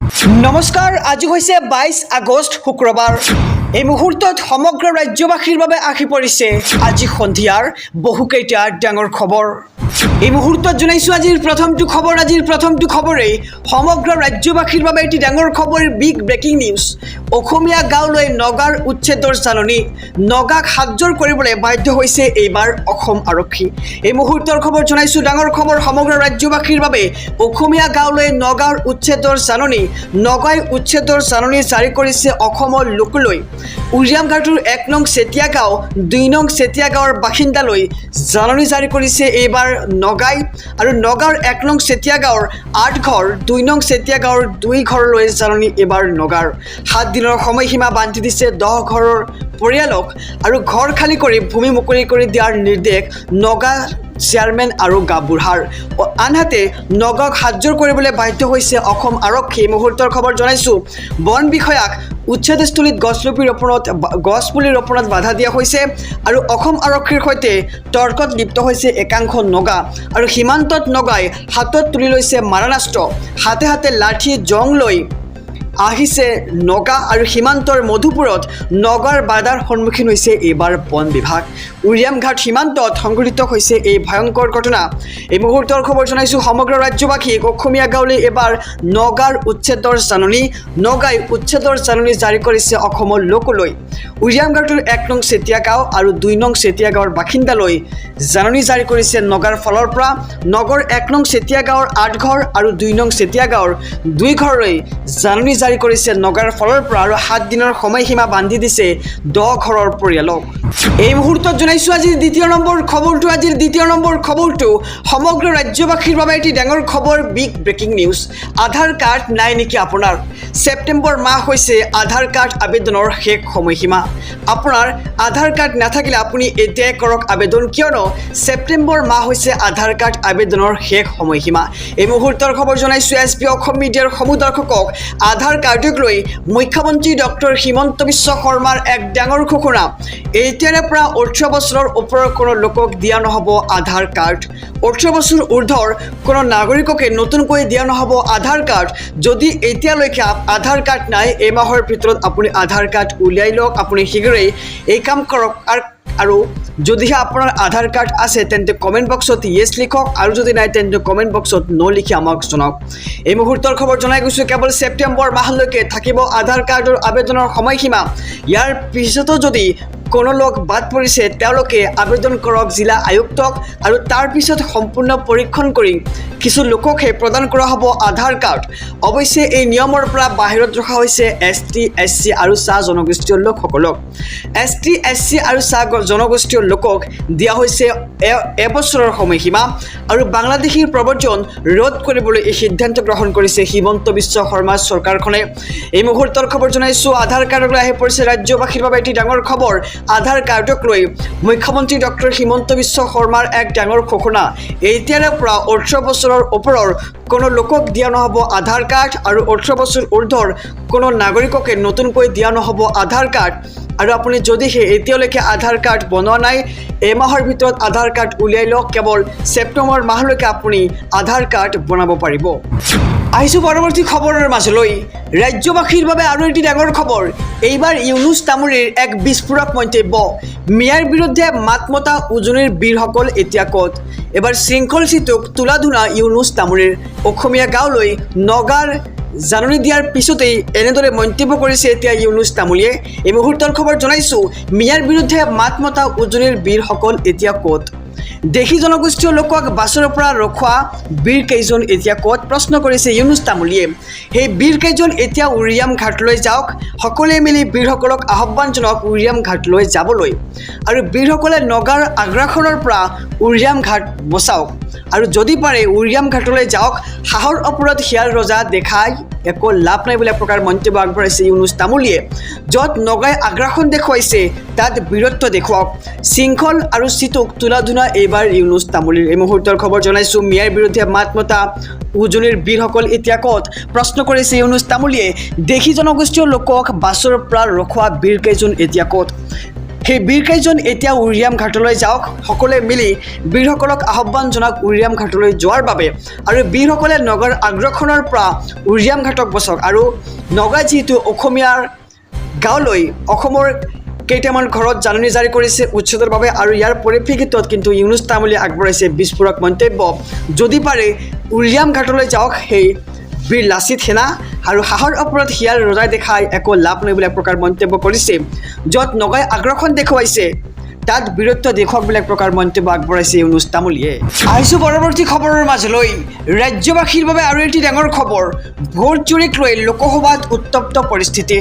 নমস্কাৰ, আজি হৈছে 22 আগষ্ট শুক্ৰবাৰ। এই মুহূৰ্তত সমগ্ৰ ৰাজ্যবাসীৰ বাবে আহি পৰিছে আজি সন্ধিয়াৰ বহুকেইটা ডাঙৰ খবৰ। এই মুহূৰ্তত জনাইছো আজিৰ প্ৰথমটো খবৰেই সমগ্ৰ ৰাজ্যবাসীৰ বাবে এটি ডাঙৰ খবৰ, বিগ ব্ৰেকিং নিউজ। অসমীয়া গাঁৱলৈ নগাৰ উচ্ছেদৰ জাননী, নগাক সাহায্য কৰিবলৈ বাধ্য হৈছে এইবাৰ অসম আৰক্ষী। এই মুহূৰ্তৰ খবৰ জনাইছো, ডাঙৰ খবৰ সমগ্ৰ ৰাজ্যবাসীৰ বাবে। অসমীয়া গাঁৱলৈ নগাৰ উচ্ছেদৰ জাননী, নগাই উচ্ছেদৰ জাননী জাৰি কৰিছে অসমৰ লোকলৈ। উৰিয়ামঘাটৰ 1 নং চেতিয়া গাঁও, 2 নং চেতিয়া গাঁৱৰ বাসিন্দালৈ জাননী জাৰি কৰিছে এইবাৰ নগাই। আৰু নগাঁৱৰ 1 নং চেতিয়া গাঁৱৰ 8 ঘৰ, 2 নং চেতিয়া গাঁৱৰ 2 ঘৰলৈ জাননী এইবাৰ নগাৰ। 7 দিনৰ সময়সীমা বান্ধি দিছে 10 ঘৰৰ পৰিয়ালক আৰু ঘৰ খালী কৰি ভূমি মুকলি কৰি দিয়াৰ নিৰ্দেশ নগা চেয়াৰমেন আৰু গাঁওবুঢ়াৰ। আনহাতে নগাঁওক সাহায্য কৰিবলৈ বাধ্য হৈছে অসম আৰক্ষী। মুহূৰ্তৰ খবৰ জনাইছোঁ, বন বিষয়াক উচ্ছেদস্থলীত গছপুলি ৰোপণত বাধা দিয়া হৈছে আৰু অসম আৰক্ষীৰ সৈতে তৰ্কত লিপ্ত হৈছে একাংশ নগা। আৰু সীমান্তত নগাই হাতত তুলি লৈছে মাৰণাস্ত্ৰ, হাতে হাতে লাঠি জং লৈ আহিছে নগা। আৰু সীমান্তৰ মধুপুৰত নগাৰ বাধাৰ সন্মুখীন হৈছে এইবাৰ বন বিভাগ। উৰিয়ামঘাট সীমান্তত সংঘটিত হৈছে এই ভয়ংকৰ ঘটনা। এই মুহূৰ্তৰ খবৰ জনাইছোঁ সমগ্ৰ ৰাজ্যবাসীক, অসমীয়া গাঁৱলৈ এবাৰ নগাৰ উচ্ছেদৰ জাননী, নগাই উচ্ছেদৰ জাননী জাৰি কৰিছে অসমৰ লোকলৈ। উৰিয়ামঘাটৰ 1 নং চেতিয়া গাঁও আৰু 2 নং চেতিয়া গাঁৱৰ বাসিন্দালৈ জাননী জাৰি কৰিছে নগাৰ ফালৰ পৰা। নগৰ 1 নং চেতিয়া গাঁৱৰ 8 ঘৰ আৰু 2 নং চেতিয়া গাঁৱৰ 2 ঘৰলৈ জাননী জাৰি কৰিছে নগাৰ ফালৰ পৰা আৰু 7 দিনৰ সময়সীমা বান্ধি দিছে 10 ঘৰৰ পৰিয়ালক। এই মুহূৰ্তত জনাইছোঁ আজিৰ দ্বিতীয় নম্বৰ খবৰটো সমগ্ৰ ৰাজ্যবাসীৰ বাবে এটি ডাঙৰ খবৰ, বিগ ব্ৰেকিং নিউজ। আধাৰ কাৰ্ড নাই নেকি আপোনাৰ? ছেপ্টেম্বৰ মাহ হৈছে আধাৰ কাৰ্ড আবেদনৰ শেষ সময়সীমা। আপোনাৰ আধাৰ কাৰ্ড নাথাকিলে আপুনি এতিয়াই কৰক আবেদন, কিয়নো ছেপ্টেম্বৰ মাহ হৈছে আধাৰ কাৰ্ড আবেদনৰ শেষ সময়সীমা। এই মুহূৰ্তৰ খবৰ জনাইছোঁ SP অসম মিডিয়াৰ সমূহ দৰ্শকক, আধাৰ কাৰ্ডক লৈ মুখ্যমন্ত্ৰী ডক্টৰ হিমন্ত বিশ্ব শৰ্মাৰ এক ডাঙৰ ঘোষণা। এতিয়াৰে পৰা 18 বছৰৰ ওপৰৰ কোনো লোকক দিয়া নহ'ব আধাৰ কাৰ্ড। 18 বছৰ ঊৰ্ধৰ কোনো নাগৰিককে নতুনকৈ দিয়া নহ'ব আধাৰ কাৰ্ড। যদি এতিয়ালৈকে আধাৰ কাৰ্ড নাই, এই মাহৰ ভিতৰত আপুনি আধাৰ কাৰ্ড উলিয়াই লওক। আপুনি শীঘ্ৰেই এই কাম কৰক। আৰু যদিহে আপোনাৰ আধাৰ কাৰ্ড আছে তেন্তে কমেণ্ট বক্সত য়েছ লিখক, আৰু যদি নাই তেন্তে কমেণ্ট বক্সত ন' লিখি আমাক জনাওক। এই মুহূৰ্তৰ খবৰ জনাই গৈছোঁ, কেৱল ছেপ্টেম্বৰ মাহলৈকে থাকিব আধাৰ কাৰ্ডৰ আবেদনৰ সময়সীমা। ইয়াৰ পিছতো যদি কোনো লোক বাদ পৰিছে তেওঁলোকে আবেদন কৰক জিলা আয়ুক্তক, আৰু তাৰ পিছত সম্পূৰ্ণ পৰীক্ষণ কৰি কিছু লোককহে প্ৰদান কৰা হ'ব আধাৰ কাৰ্ড। অৱশ্যে এই নিয়মৰ পৰা বাহিৰত ৰখা হৈছে ST, SC আৰু চাহ জনগোষ্ঠীয় লোকসকলক। ST, SC আৰু চাহ জনগোষ্ঠীয় লোকক দিয়া হৈছে এবছৰৰ সময়সীমা। আৰু বাংলাদেশীৰ প্ৰব্ৰজন ৰোধ কৰিবলৈ এই সিদ্ধান্ত গ্ৰহণ কৰিছে হিমন্ত বিশ্ব শৰ্মাৰ চৰকাৰখনে। এই মুহূৰ্তৰ খবৰ জনাইছোঁ, আধাৰ কাৰ্ডক লৈ আহি পৰিছে ৰাজ্যবাসীৰ বাবে এটি ডাঙৰ খবৰ। আধাৰ কাৰ্ডক লৈ মুখ্যমন্ত্ৰী ডক্টৰ হিমন্ত বিশ্ব শৰ্মাৰ এক ডাঙৰ ঘোষণা। এতিয়াৰে পৰা 18 বছৰৰ ওপৰৰ কোনো লোকক দিয়া নহ'ব আধাৰ কাৰ্ড, আৰু 18 বছৰ ঊৰ্ধৰ কোনো নাগৰিককে নতুনকৈ দিয়া নহ'ব আধাৰ কাৰ্ড। আৰু আপুনি যদিহে এতিয়ালৈকে আধাৰ কাৰ্ড বনোৱা নাই, এই মাহৰ ভিতৰত আধাৰ কাৰ্ড উলিয়াই লওক। কেৱল ছেপ্টেম্বৰ মাহলৈকে আপুনি আধাৰ কাৰ্ড বনাব পাৰিব। আহিছোঁ পৰৱৰ্তী খবৰৰ মাজলৈ। ৰাজ্যবাসীৰ বাবে আৰু এটি ডাঙৰ খবৰ। এইবাৰ ইউনুছ তামুলীৰ এক বিস্ফোৰক মন্তব্য। মিয়াৰ বিৰুদ্ধে মাত মতা উজনিৰ বীৰসকল এতিয়া ক'ত? এবাৰ শৃংখল চিতুক তুলাধুনা ইউনুছ তামুলীৰ। অসমীয়া গাঁৱলৈ নগাৰ জাননী দিয়াৰ পিছতেই এনেদৰে মন্তব্য কৰিছে এতিয়া ইউনুছ তামুলীয়ে। এই মুহূৰ্তৰ খবৰ জনাইছোঁ, মিয়াৰ বিৰুদ্ধে মাত মতা উজনিৰ বীৰসকল এতিয়া ক'ত? দেশী জনগোষ্ঠীয় লোকক বাছৰ পৰা ৰখোৱা বীৰকেইজন এতিয়া ক'ত? প্ৰশ্ন কৰিছে ইউনুছ তামুলীয়ে। সেই বীৰকেইজন এতিয়া উৰিয়াম ঘাটলৈ যাওক। সকলোৱে মিলি বীৰসকলক আহ্বান জনাওক উৰিয়াম ঘাটলৈ যাবলৈ, আৰু বীৰসকলে নগাৰ আগ্ৰাসনৰ পৰা উৰিয়াম ঘাট বচাওক। আৰু যদি পাৰে উৰিয়াম ঘাটলৈ যাওক। হাঁহৰ ওপৰত শিয়াল ৰজা দেখাই একো লাভ নাই বুলি প্ৰকাৰ মন্তব্য আগবঢ়াইছে ইউনুছ তামুলীয়ে। য'ত নগাই আগ্ৰাসন দেখুৱাইছে তাত বীৰত্ব দেখুৱাওক। শৃংখল আৰু চিতুক তুলাধুনা এইবাৰ ইউনুছ তামুলীৰ। এই মুহূৰ্তৰ খবৰ জনাইছোঁ, মিয়াৰ বিৰুদ্ধে মাত মতা উজনিৰ বীৰসকল এতিয়া ক'ত? প্ৰশ্ন কৰিছে ইউনুছ তামুলীয়ে। দেশী জনগোষ্ঠীয় লোকক বাছৰ পৰা ৰখোৱা বীৰকেইজন এতিয়া ক'ত? সেই বীৰকেইজন এতিয়া উৰিয়াম ঘাটলৈ যাওক সকলোৱে মিলি বীৰসকলক আহ্বান জনাওক উৰিয়াম ঘাটলৈ যোৱাৰ বাবে আৰু বীৰসকলে নগাৰ আগ্ৰাসনৰ পৰা উৰিয়াম ঘাটক বচাওক আৰু নগাই যিহেতু অসমীয়াৰ গাঁৱলৈ অসমৰ কেইটামান ঘৰত জাননী জাৰি কৰিছে উচ্ছেদৰ বাবে আৰু ইয়াৰ পৰিপ্ৰেক্ষিতত কিন্তু ইউনুছ তামুলীয়ে আগবঢ়াইছে বিস্ফোৰক মন্তব্য যদি পাৰে উৰিয়াম ঘাটলৈ যাওক সেই বীৰ লাচিত সেনা আৰু হাঁহৰ ওপৰত শিয়াল ৰজাই দেখাই একো লাভ নাই বুলি এক প্ৰকাৰ মন্তব্য কৰিছে য'ত নগাই আগ্ৰাসন দেখুৱাইছে তাত বীৰত্ব দেখুৱাওক বুলি এক প্ৰকাৰ মন্তব্য আগবঢ়াইছে ইউনুছ তামুলীয়ে আহিছোঁ পৰৱৰ্তী খবৰৰ মাজলৈ ৰাজ্যবাসীৰ বাবে আৰু এটি ডাঙৰ খবৰ ভোট চুৰিক লৈ লোকসভাত উত্তপ্ত পৰিস্থিতি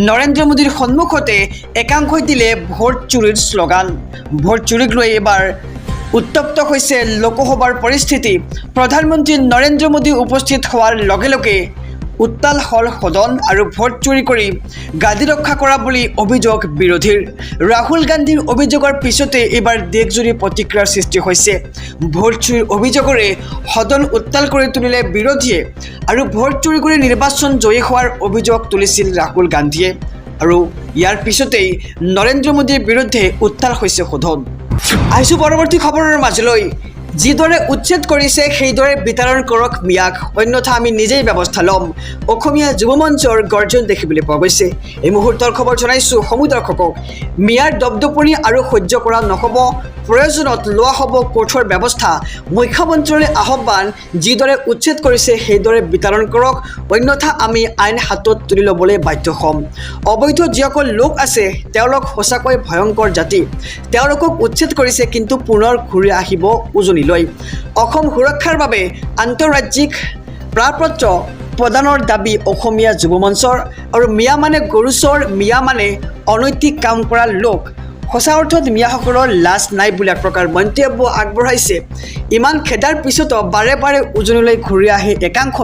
নৰেন্দ্ৰ মোদীৰ সন্মুখতে একাংশই দিলে ভোট চুৰিৰ শ্লোগান ভোট চুৰিক লৈ এবাৰ উত্তপ্ত হৈছে লোকসভাৰ পৰিস্থিতি প্ৰধানমন্ত্ৰী নৰেন্দ্ৰ মোদী উপস্থিত হোৱাৰ লগে লগে উত্তাল হল সদন আৰু ভোট চুৰি কৰি গাদী ৰক্ষা কৰা বুলি অভিযোগ বিৰোধীৰ ৰাহুল গান্ধীৰ অভিযোগৰ পিছতে এইবাৰ দেশজুৰি প্ৰতিক্ৰিয়াৰ সৃষ্টি হৈছে ভোট চুৰিৰ অভিযোগৰে সদন উত্তাল কৰি তুলিলে বিৰোধীয়ে আৰু ভোট চুৰি কৰি নিৰ্বাচন জয়ী হোৱাৰ অভিযোগ তুলিছিল ৰাহুল গান্ধীয়ে আৰু ইয়াৰ পিছতেই নৰেন্দ্ৰ মোদীৰ বিৰুদ্ধে উত্তাল হৈছে সদন আহিছোঁ পৰৱৰ্তী খবৰৰ মাজলৈ যিদৰে উচ্ছেদ কৰিছে সেইদৰে বিতৰণ কৰক মিয়াক অন্যথা আমি নিজেই ব্যৱস্থা ল'ম অসমীয়া যুৱ মঞ্চৰ গৰ্জন দেখিবলৈ পোৱা গৈছে এই মুহূৰ্তৰ খবৰ জনাইছোঁ সমূহ দৰ্শকক মিয়াৰ দপদপনি আৰু সহ্য কৰা নহ'ব প্ৰয়োজনত লোৱা হ'ব কঠোৰ ব্যৱস্থা মুখ্যমন্ত্ৰীলৈ আহ্বান যিদৰে উচ্ছেদ কৰিছে সেইদৰে বিতৰণ কৰক অন্যথা আমি আইন হাতত তুলি ল'বলৈ বাধ্য হ'ম অবৈধ যিসকল লোক আছে তেওঁলোক সঁচাকৈ ভয়ংকৰ জাতি তেওঁলোকক উচ্ছেদ কৰিছে কিন্তু পুনৰ ঘূৰি আহিব উজনিলৈ অসম সুৰক্ষাৰ বাবে আন্তঃৰাজ্যিক প্ৰাপত্ৰ প্ৰদানৰ দাবী অসমীয়া যুৱ মঞ্চৰ আৰু মিয়া মানে গৰুচৰ মিয়া মানে অনৈতিক কাম কৰা লোক সঁচা অৰ্থত মিয়াসকলৰ লাজ নাই বুলি এক প্ৰকাৰ মন্তব্য আগবঢ়াইছে ইমান খেদাৰ পিছতো বাৰে বাৰে উজনিলৈ ঘূৰি আহে একাংশ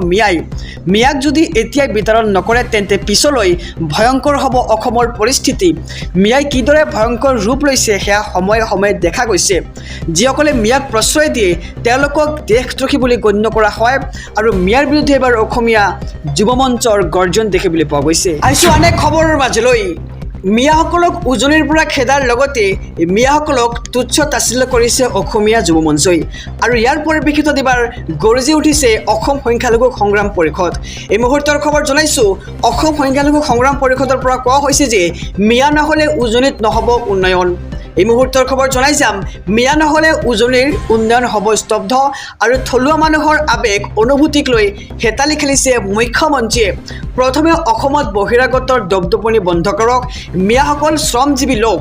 মিয়াক যদি এতিয়াই বিতৰণ নকৰে তেন্তে পিছলৈ ভয়ংকৰ হ'ব অসমৰ পৰিস্থিতি মিয়াই কিদৰে ভয়ংকৰ ৰূপ লৈছে সেয়া সময়ে সময়ে দেখা গৈছে যিসকলে মিয়াক প্ৰশ্ৰয় দিয়ে তেওঁলোকক দেশদ্ৰোহী বুলি গণ্য কৰা হয় আৰু মিয়াৰ বিৰুদ্ধে এবাৰ অসমীয়া যুৱ মঞ্চৰ গৰ্জন দেখিবলৈ পোৱা গৈছে আহিছোঁ আন এক খবৰৰ মাজলৈ মিয়াসকলক উজনিৰ পৰা খেদাৰ লগতে মিয়াসকলক তুচ্ছ তাচ্ছিল্য কৰিছে অসমীয়া যুৱ মঞ্চই আৰু ইয়াৰ পৰিপ্ৰেক্ষিতত এবাৰ গৰজি উঠিছে অসম সংখ্যালঘু সংগ্ৰাম পৰিষদ এই মুহূৰ্তৰ খবৰ জনাইছোঁ অসম সংখ্যালঘু সংগ্ৰাম পৰিষদৰ পৰা কোৱা হৈছে যে মিয়া নহ'লে উজনিত নহ'ব উন্নয়ন এই মুহূৰ্তৰ খবৰ জনাই যাম মিয়া নহ'লে উজনিৰ উন্নয়ন হ'ব স্তব্ধ আৰু থলুৱা মানুহৰ আৱেগ অনুভূতিক লৈ হেতালি খেলিছে মুখ্যমন্ত্ৰীয়ে প্ৰথমে অসমত বহিৰাগতৰ দপদপনি বন্ধ কৰক মিয়াসকল শ্ৰমজীৱী লোক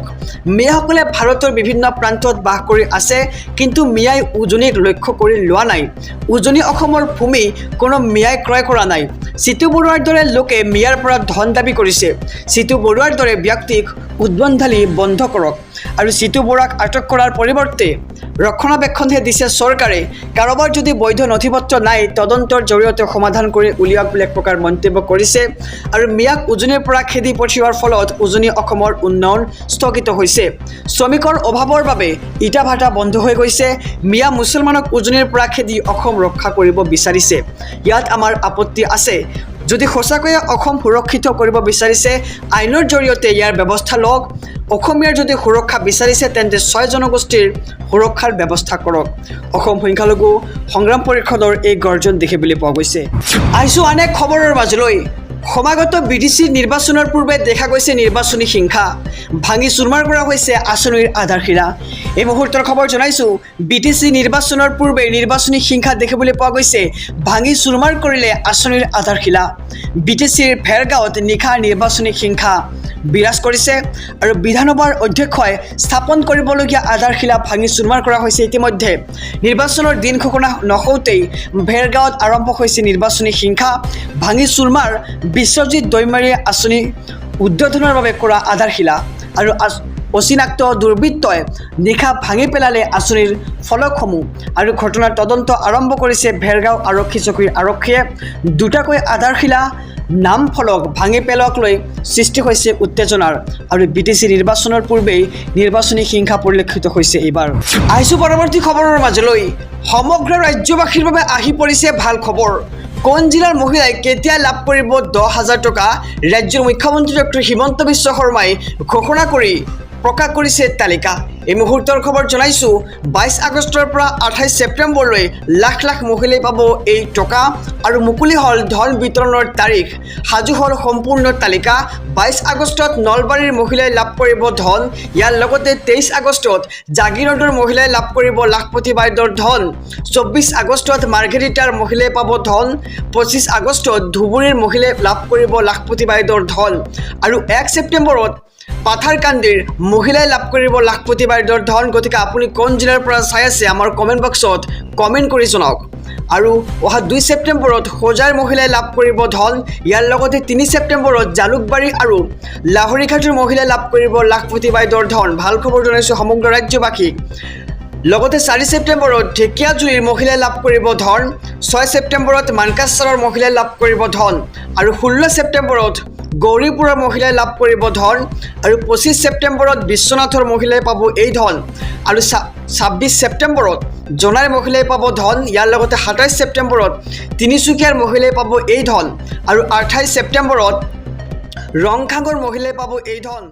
মিয়াসকলে ভাৰতৰ বিভিন্ন প্ৰান্তত বাস কৰি আছে কিন্তু মিয়াই উজনিক লক্ষ্য কৰি লোৱা নাই উজনি অসমৰ ভূমি কোনো মিয়াই ক্ৰয় কৰা নাই চিতু বৰুৱাৰ দৰে লোকে মিয়াৰ পৰা ধন দাবী কৰিছে চিতু বৰুৱাৰ দৰে ব্যক্তিক উদ্বন্ধালি বন্ধ কৰক আৰু চিতু বৰুৱাক আটক কৰাৰ পৰিৱৰ্তে ৰক্ষণাবেক্ষণহে দিছে চৰকাৰে কাৰোবাৰ যদি বৈধ নথিপত্ৰ নাই তদন্তৰ জৰিয়তে সমাধান কৰি উলিয়াওক বুলি এক প্ৰকাৰ মন্তব্য কৰিছে আৰু মিয়াক উজনিৰ পৰা খেদি পঠিওৱাৰ ফলত উজনি অসমৰ উন্নয়ন স্থগিত হৈছে শ্ৰমিকৰ অভাৱৰ বাবে ইটা ভাটা বন্ধ হৈ গৈছে মিয়া মুছলমানক উজনিৰ পৰা খেদি অসম ৰক্ষা কৰিব বিচাৰিছে ইয়াত আমাৰ আপত্তি আছে যদি সঁচাকৈয়ে অসম সুৰক্ষিত কৰিব বিচাৰিছে আইনৰ জৰিয়তে ইয়াৰ ব্যৱস্থা লওক অসমীয়াৰ যদি সুৰক্ষা বিচাৰিছে তেন্তে 6 জনগোষ্ঠীৰ সুৰক্ষাৰ ব্যৱস্থা কৰক অসম সংখ্যালঘু সংগ্ৰাম পৰিষদৰ এই গৰ্জন দেখিবলৈ পোৱা গৈছে আহিছোঁ আন এক খবৰৰ মাজলৈ সমাগত বিটিচি নিৰ্বাচনৰ পূৰ্বে দেখা গৈছে নিৰ্বাচনী হিংসা ভাঙি চুৰমাৰ কৰা হৈছে আঁচনিৰ আধাৰশিলা এই মুহূৰ্তৰ খবৰ জনাইছোঁ বিটিচি নিৰ্বাচনৰ পূৰ্বে নিৰ্বাচনী হিংসা দেখিবলৈ পোৱা গৈছে ভাঙি চুৰমাৰ কৰিলে আঁচনিৰ আধাৰশিলা বিটিচিৰ ভেৰগাঁৱত নিশা নিৰ্বাচনী হিংসা বিৰাজ কৰিছে আৰু বিধানসভাৰ অধ্যক্ষই স্থাপন কৰিবলগীয়া আধাৰশিলা ভাঙি চুৰমাৰ কৰা হৈছে ইতিমধ্যে নিৰ্বাচনৰ দিন ঘোষণা নহওঁতেই ভেৰগাঁৱত আৰম্ভ হৈছে নিৰ্বাচনী হিংসা ভাঙি চুৰমাৰ বিশ্বজিৎ দৈমাৰীয়ে আঁচনি উদ্বোধনৰ বাবে কৰা আধাৰশিলা আৰু অচিনাক্ত দুৰ্বৃত্তই নিশা ভাঙি পেলালে আঁচনিৰ ফলকসমূহ আৰু ঘটনাৰ তদন্ত আৰম্ভ কৰিছে ভেৰগাঁও আৰক্ষী চকীৰ আৰক্ষীয়ে দুটাকৈ আধাৰশিলা নাম ফলক ভাঙি পেলোৱাক লৈ সৃষ্টি হৈছে উত্তেজনাৰ আৰু বিটিচি নিৰ্বাচনৰ পূৰ্বেই নিৰ্বাচনী হিংসা পৰিলক্ষিত হৈছে এইবাৰ আহিছোঁ পৰৱৰ্তী খবৰৰ মাজলৈ সমগ্ৰ ৰাজ্যবাসীৰ বাবে আহি পৰিছে ভাল খবৰ কোন জিলাৰ মহিলাই কেতিয়া লাভ কৰিব 10,000 টকা ৰাজ্যৰ মুখ্যমন্ত্ৰী ডক্টৰ হিমন্ত বিশ্ব শৰ্মাই ঘোষণা কৰি প্ৰকাশ কৰিছে তালিকা। এই মুহূৰ্তৰ খবৰ জনাইছোঁ 22 আগষ্টৰ পৰা 28 ছেপ্টেম্বৰলৈ লাখ লাখ মহিলাই পাব এই টকা আৰু মুকলি হ'ল ধন বিতৰণৰ তাৰিখ। সাজু হ'ল সম্পূৰ্ণ তালিকা। 22 আগষ্টত নলবাৰীৰ মহিলাই লাভ কৰিব ধন। ইয়াৰ লগতে 23 আগষ্টত জাগিৰোডৰ মহিলাই লাভ কৰিব লাখপতি বাইদেউৰ ধন। 24 আগষ্টত মাৰ্ঘেৰিটাৰ মহিলাই পাব ধন। 25 আগষ্টত ধুবুৰীৰ মহিলাই লাভ কৰিব লাখপতি বাইদেউৰ ধন আৰু 1 ছেপ্টেম্বৰত পাথাৰকান্দিৰ মহিলাই লাভ কৰিব লাখপতি বাইদেউৰ ধন। গতিকে আপুনি কোন জিলাৰ পৰা চাই আছে আমাৰ কমেণ্ট বক্সত কমেণ্ট কৰি জনাওক। আৰু অহা 2 ছেপ্টেম্বৰত হোজাৰ মহিলাই লাভ কৰিব ধন। ইয়াৰ লগতে 3 ছেপ্টেম্বৰত জালুকবাৰী আৰু লাহৰীঘাটৰ মহিলাই লাভ কৰিব লাখপতি বাইদেউৰ ধন। ভাল খবৰ জনাইছোঁ সমগ্ৰ ৰাজ্যবাসীক। লগতে 4 ছেপ্টেম্বৰত ঢেকীয়াজুলিৰ মহিলাই লাভ কৰিব ধন। 6 ছেপ্টেম্বৰত মানকাছাৰৰ মহিলাই লাভ কৰিব ধন আৰু 16 ছেপ্টেম্বৰত গৌৰীপুৰৰ মহিলাই লাভ কৰিব ধন আৰু 25 ছেপ্টেম্বৰত বিশ্বনাথৰ মহিলাই পাব এই ধন আৰু 26 ছেপ্টেম্বৰত জোনাইৰ মহিলাই পাব ধন। ইয়াৰ লগতে 27 ছেপ্টেম্বৰত তিনিচুকীয়াৰ মহিলাই পাব এই ধন আৰু 28 ছেপ্টেম্বৰত ৰংখাঙৰ মহিলাই পাব এই ধন।